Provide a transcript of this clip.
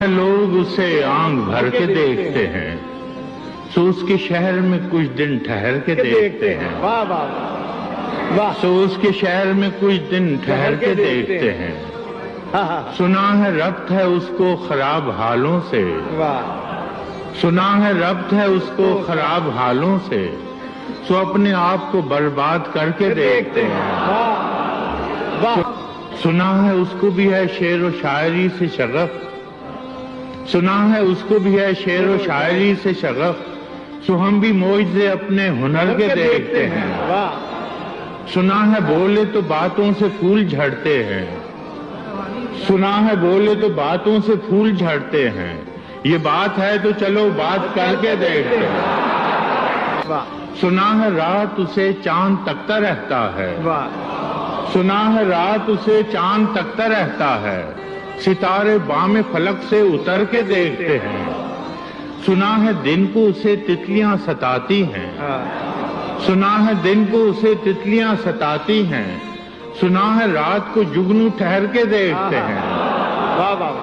लोग उसे आंख भर के देखते हैं, सो उसके शहर में कुछ दिन ठहर के देखते हैं। वाह वाह वाह। सो उसके शहर में कुछ दिन ठहर के देखते हैं। सुना है रब्त है उसको खराब हालों से, वाह। सुना है रब्त है उसको खराब हालों से, सो अपने आप को बर्बाद करके देखते हैं। वाह। सुना है उसको भी है शेर व शायरी से शगफ, सुना है उसको भी है शेर व शायरी से शगफ, सो हम भी मौजे अपने हुनर के देखते हैं। वाह। सुना है बोले तो बातों से फूल झड़ते हैं, सुना है बोले तो बातों से फूल झड़ते हैं, ये बात है तो चलो बात करके देखते हैं। वाह। सुना है रात उसे चांद तकता रहता है, वाह। सुना है रात उसे चांद तकता रहता है, सितारे बामे फलक से उतर के देखते हैं। सुना है दिन को उसे तितलियां सताती हैं, सुना है दिन को उसे तितलियां सताती हैं, सुना है रात को जुगनू ठहर के देखते हैं। वाह वाह।